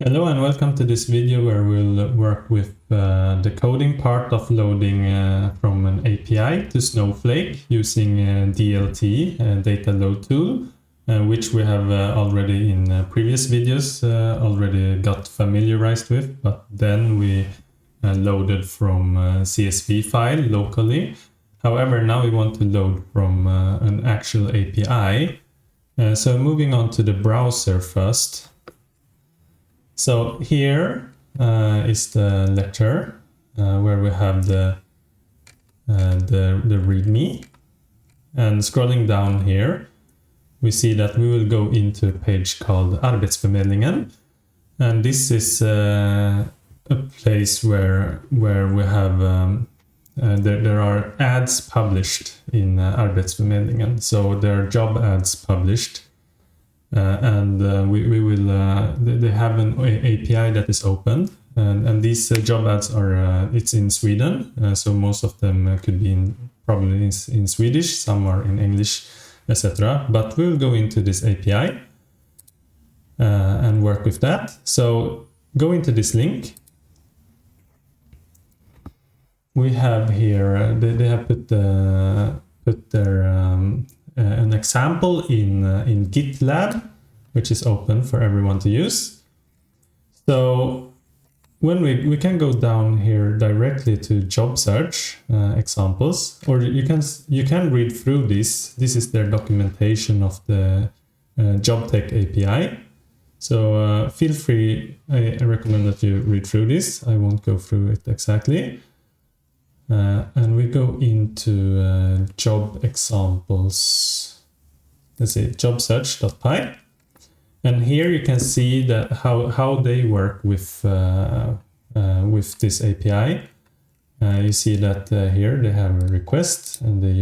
Hello and welcome to this video where we'll work with the coding part of loading from an API to Snowflake using DLT, data load tool, which we have already in previous videos already got familiarized with, but then we loaded from CSV file locally. However, now we want to load from an actual API. So moving on to the browser first. So here is the letter where we have the README, and scrolling down here, we see that we will go into a page called Arbetsförmedlingen, and this is a place where we have there are ads published in Arbetsförmedlingen. So there are job ads published. We will they have an API that is open, and these job ads are it's in Sweden, so most of them could be probably in Swedish, some are in English, etc. But we'll go into this API and work with that. So go into this link. We have here they have put their an example in GitLab, which is open for everyone to use. So when we can go down here directly to job search examples, or you can read through this. This is their documentation of the jobtech API. So feel free. I recommend that you read through this. I won't go through it exactly. And we go into job examples. Let's see, jobsearch.py. And here you can see that how they work with this API. You see that here they have a request, and they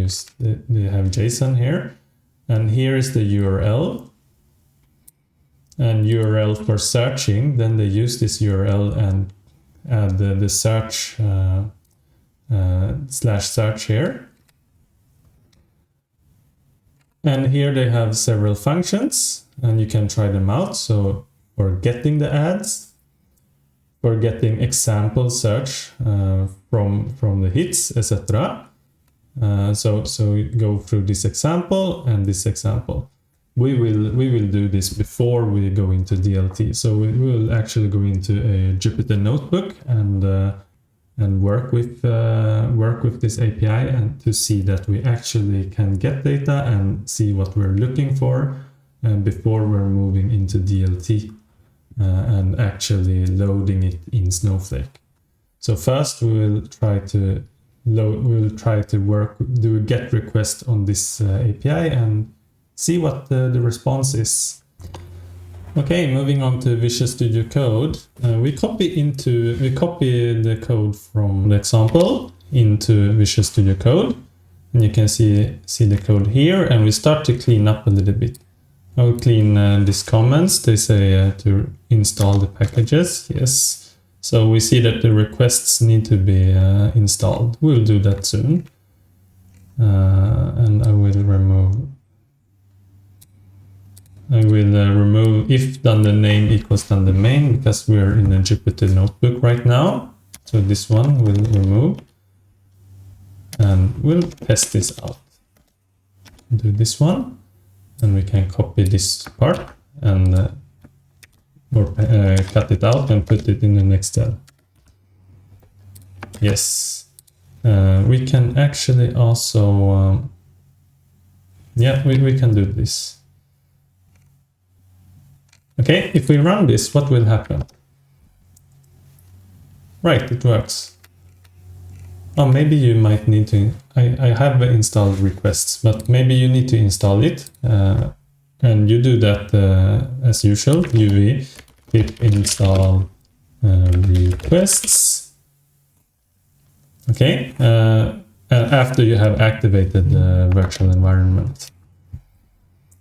have JSON here, and here is the URL. And URL for searching. Then they use this URL and add the search. /search here, and here they have several functions, and you can try them out. So for getting the ads, for getting example search from the hits, etc. So go through this example and this example. We will do this before we go into DLT. So we will actually go into a Jupyter notebook and work with this API, and to see that we actually can get data and see what we're looking for before we're moving into DLT and actually loading it in Snowflake. So first we will try to do a GET request on this API and see what the response is. Okay, moving on to Visual Studio Code. We copy the code from the example into Visual Studio Code, and you can see the code here, and we start to clean up a little bit. I'll clean these comments. They say to install the packages. Yes. So we see that the requests need to be installed. We'll do that soon. And I will remove if then the name equals then the main, because we're in a Jupyter notebook right now. So this one we'll remove, and we'll test this out. Do this one, and we can copy this part and cut it out and put it in the next cell. Yes, we can actually also we can do this. Okay, if we run this, what will happen? Right, it works. Oh, maybe you might need to... I have installed requests, but maybe you need to install it. And you do that as usual, uv pip install requests. Okay, after you have activated the virtual environment.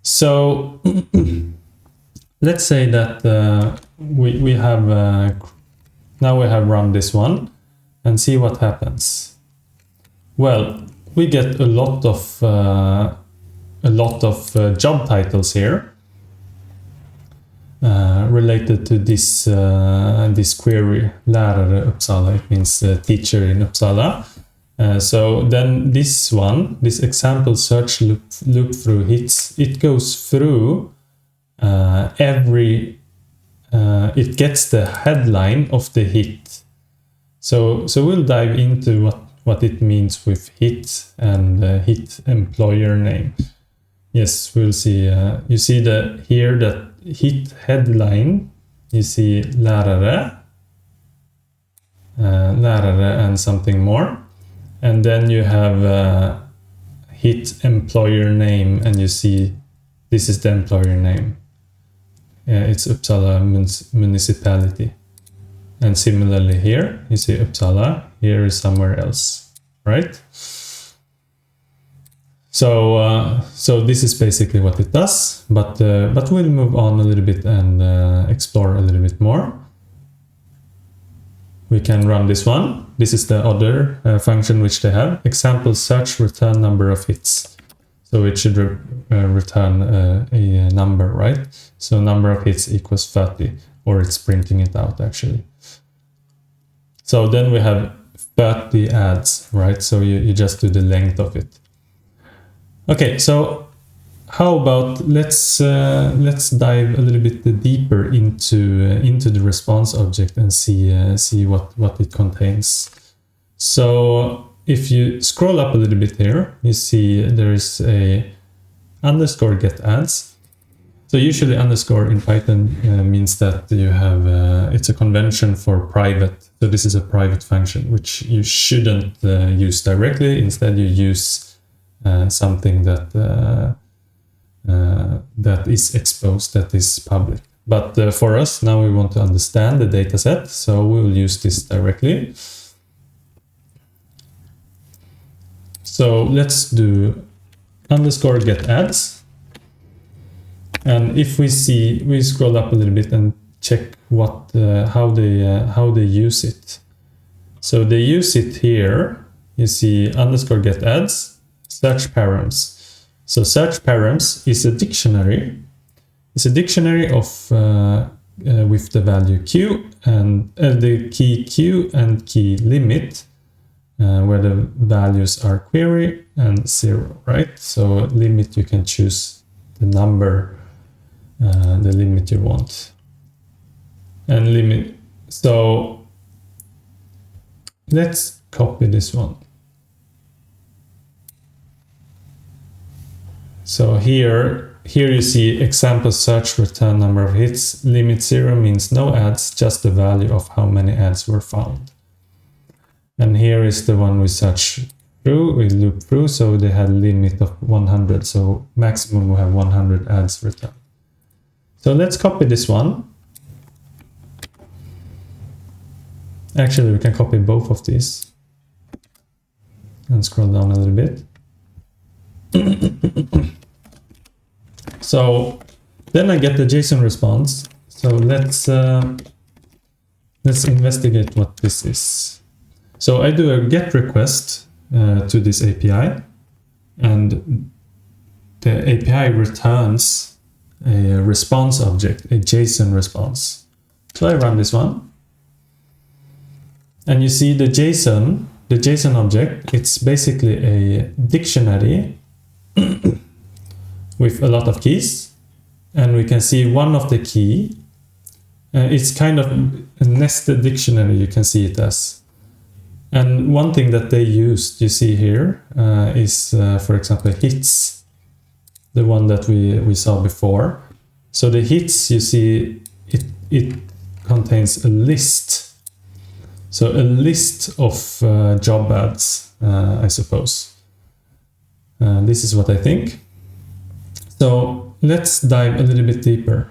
So... let's say that we have now we have run this one and see what happens. Well, we get a lot of job titles here, related to this this query, lärare Uppsala. It means teacher in Uppsala. So then this one, this example search loop through hits, it goes through every, it gets the headline of the hit. So we'll dive into what it means with hit and hit employer name. Yes, we'll see. You see here that hit headline. You see lärare, lärare and something more. And then you have hit employer name, and you see this is the employer name. It's Uppsala municipality. And similarly here, you see Uppsala, here is somewhere else, right? So this is basically what it does, but we'll move on a little bit and explore a little bit more. We can run this one. This is the other function which they have. Example search return number of hits. So it should return a number, right? So number of hits equals 30, or it's printing it out actually. So then we have 30 ads, right? So you just do the length of it. Okay, so how about let's dive a little bit deeper into the response object and see what it contains. So if you scroll up a little bit here, you see there is a underscore get ads. So usually underscore in Python means that you have it's a convention for private. So this is a private function which you shouldn't use directly. Instead, you use something that that is exposed, that is public. But for us now, we want to understand the data set, so we will use this directly. So let's do underscore get ads. And if we scroll up a little bit and check how they use it. So they use it here. You see underscore get ads, search params. So search params is a dictionary. It's a dictionary of with the value q and the key q and key limit, where the values are query and 0, right? So limit, you can choose the number, the limit you want, and limit. So let's copy this one. So here you see example search return number of hits. Limit 0 means no ads, just the value of how many ads were found. And here is the one we search through, we loop through, so they had limit of 100, so maximum we have 100 ads returned. So let's copy this one. Actually, we can copy both of these and scroll down a little bit. So then I get the JSON response. So let's investigate what this is. So I do a GET request to this API, and the API returns a response object, a JSON response. So I run this one, and you see the JSON object. It's basically a dictionary with a lot of keys, and we can see one of the key. It's kind of a nested dictionary, you can see it as. And one thing that they used, you see here, is, for example, hits, the one that we saw before. So the hits, you see, it contains a list. So a list of job ads, I suppose. This is what I think. So let's dive a little bit deeper.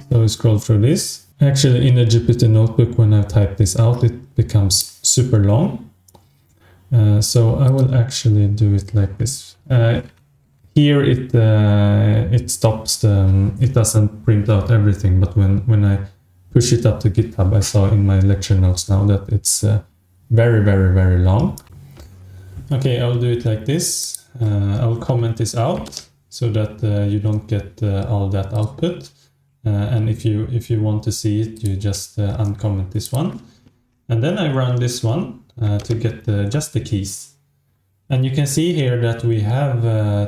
So we scroll through this. Actually, in a Jupyter notebook, when I type this out, it becomes super long. So I will actually do it like this. Here it stops. It doesn't print out everything, but when I push it up to GitHub, I saw in my lecture notes now that it's very, very, very long. Okay, I'll do it like this. I'll comment this out. so that you don't get all that output. And if you want to see it, you just uncomment this one. And then I run this one to get just the keys. And you can see here that we have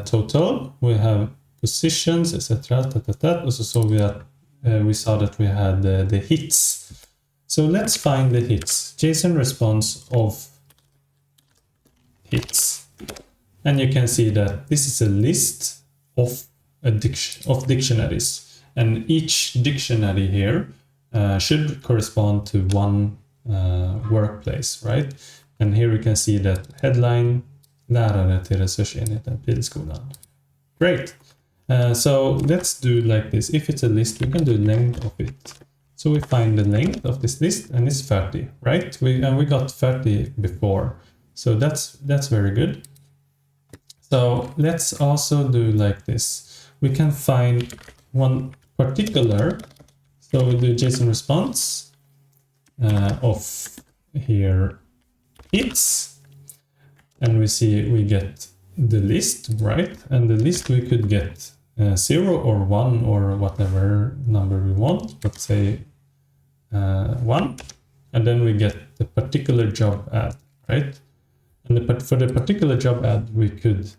total, we have positions, etc. So we saw that we had the hits. So let's find the hits. JSON response of hits. And you can see that this is a list of dictionaries. And each dictionary here should correspond to one workplace, right? And here we can see that headline, lärare till resursenheten Pilskolan. Great. So let's do like this. If it's a list, we can do length of it. So we find the length of this list, and it's 30, right? We got 30 before, so that's very good. So let's also do like this. We can find one particular, so we do JSON response of here hits, and we get the list, right? And the list we could get 0 or 1 or whatever number we want, let's say 1, and then we get the particular job ad, right? And for the particular job ad we could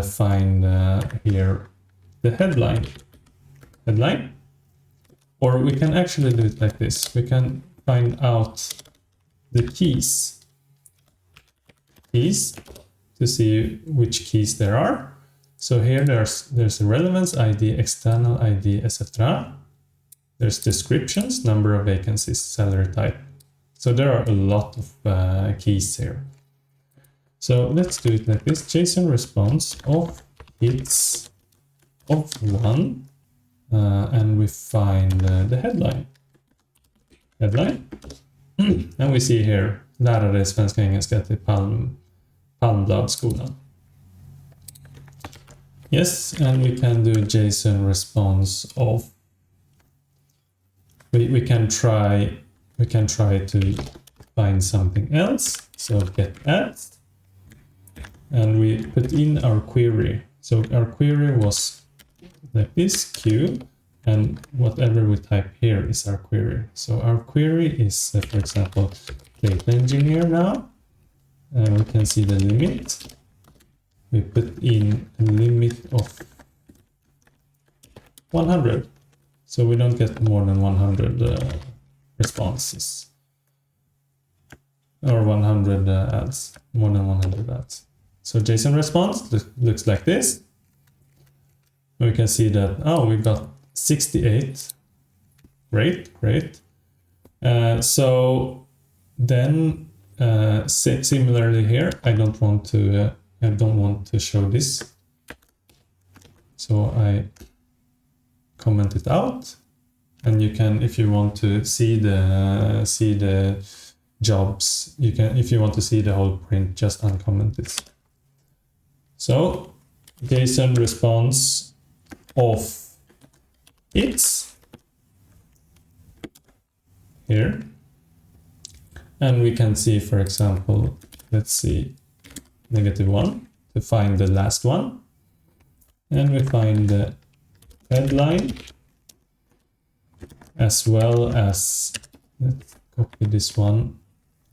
find here the headline, or we can actually do it like this. We can find out the keys to see which keys there are. So here there's a relevance ID, external ID, etc. There's descriptions, number of vacancies, salary type. So there are a lot of keys here. So let's do it like this. JSON response of hits of 1, and we find the headline. And we see here lärare i svenska och engelska till Palmbladskolan. Yes, and we can do JSON response of. We can try to find something else. So get ads, and we put in our query. So our query was like this, Q, and whatever we type here is our query. So our query is, for example, data engineer now. We can see the limit. We put in a limit of 100. So we don't get more than 100 responses. Or 100 ads, more than 100 ads. So JSON response looks like this. We can see that, oh, we got 68. Great. So then similarly here, I don't want to show this. So I comment it out, and you can, if you want to see the jobs, you can, if you want to see the whole print, just uncomment this. So JSON response of hits here, and we can see, for example, let's see, -1 to find the last one, and we find the headline, as well as, let's copy this one,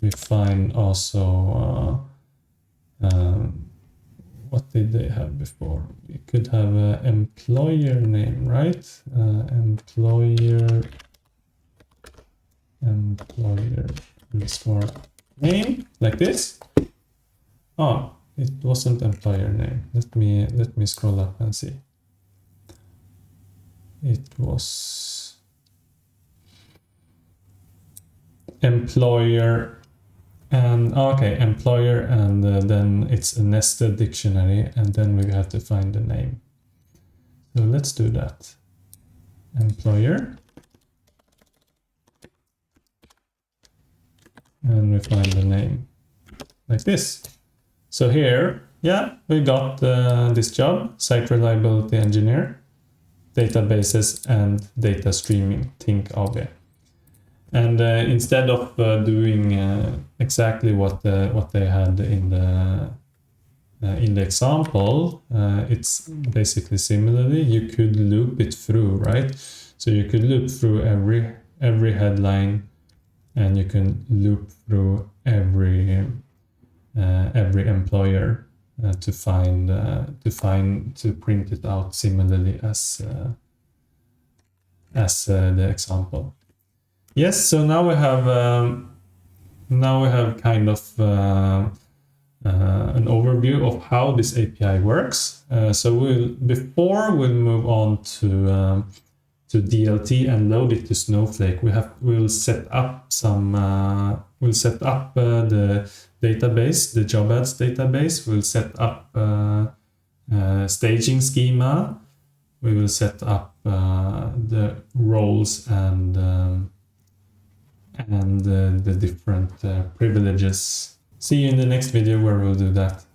we find also what did they have before? We could have an employer name, right? Employer underscore name, like this. Oh, it wasn't employer name. Let me scroll up and see. It was employer, and okay, employer, and then it's a nested dictionary, and then we have to find the name. So let's do that. Employer, and we find the name like this. So here, yeah, we got this job, site reliability engineer, databases and data streaming, Think AB. And instead of doing exactly what they had in the in the example, it's basically similarly, you could loop it through, right? So you could loop through every headline, and you can loop through every employer to print it out similarly as the example. Yes, so now we have kind of an overview of how this API works. So before we'll move on to DLT and load it to Snowflake, we'll set up the database, the job ads database. We'll set up staging schema. We will set up the roles and the different privileges. See you in the next video where we'll do that.